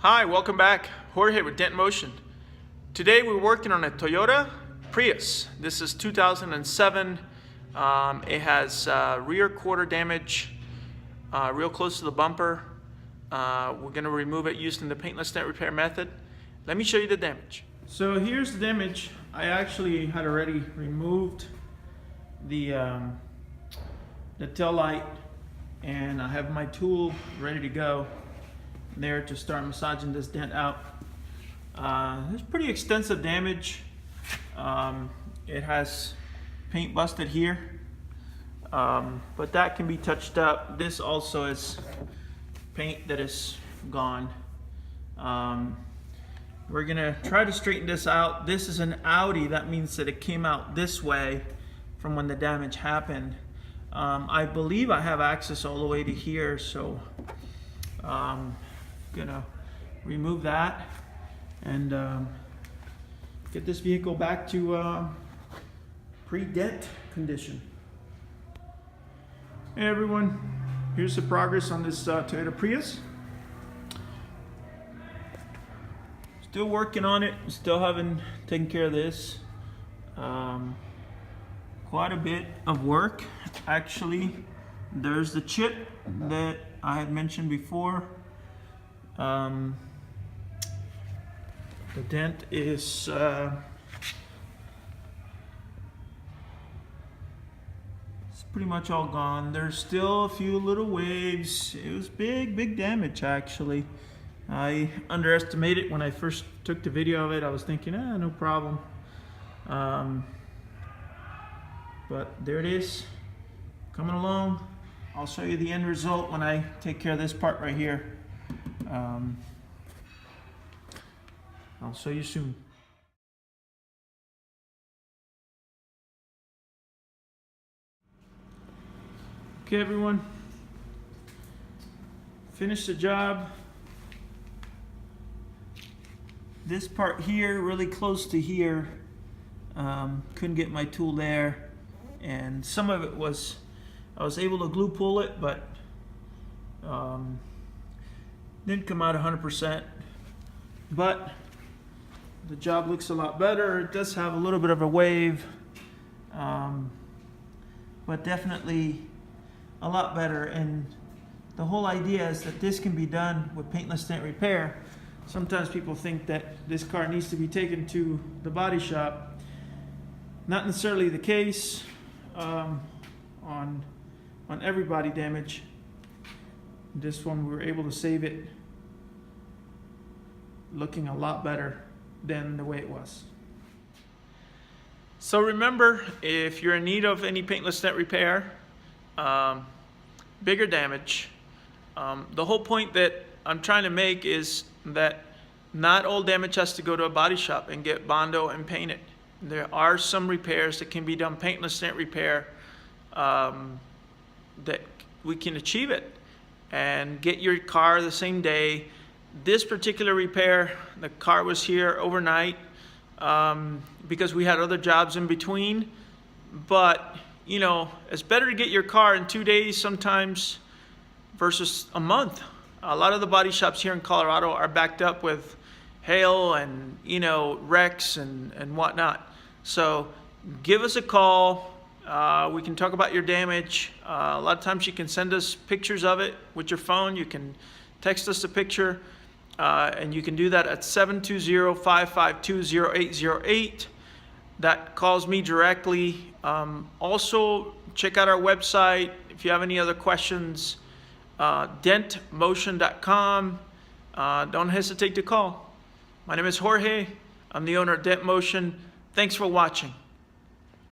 Hi, welcome back. Jorge with Dent Motion. Today we're working on a Toyota Prius. This is 2007. It has rear quarter damage, real close to the bumper. We're going to remove it using the paintless dent repair method. Let me show you the damage. So here's the damage. I actually had already removed the tail light, and I have my tool ready to go there to start massaging this dent out. There's pretty extensive damage. It has paint busted here, but that can be touched up. This also is paint that is gone. We're gonna try to straighten this out. This is an Audi. That means that it came out this way from when the damage happened. I believe I have access all the way to here, so gonna remove that and get this vehicle back to pre-dent condition. Hey everyone, here's the progress on this Toyota Prius. Still working on it, still haven't taken care of this. Quite a bit of work actually. There's the chip that I had mentioned before. The dent is it's pretty much all gone. There's still a few little waves. It was big damage actually. I underestimated when I first took the video of it. I was thinking, no problem. But there it is, coming along. I'll show you the end result when I take care of this part right here. I'll show you soon. Okay everyone, finished the job. This part here, really close to here, couldn't get my tool there, and some of it was, I was able to glue pull it, but didn't come out 100%, but the job looks a lot better. It does have a little bit of a wave, but definitely a lot better. And the whole idea is that this can be done with paintless dent repair. Sometimes people think that this car needs to be taken to the body shop. Not necessarily the case on every body damage. This one we were able to save it looking a lot better than the way it was. So remember, if you're in need of any paintless dent repair, bigger damage, the whole point that I'm trying to make is that not all damage has to go to a body shop and get Bondo and painted. There are some repairs that can be done paintless dent repair, that we can achieve it and get your car the same day. This particular repair, the car was here overnight because we had other jobs in between. But you know, it's better to get your car in 2 days sometimes versus a month. A lot of the body shops here in Colorado are backed up with hail and, you know, wrecks and whatnot. So give us a call. We can talk about your damage. A lot of times you can send us pictures of it with your phone. You can text us a picture, and you can do that at 720-552-0808. That calls me directly. Also, check out our website if you have any other questions. Dentmotion.com. Don't hesitate to call. My name is Jorge. I'm the owner of Dent Motion. Thanks for watching.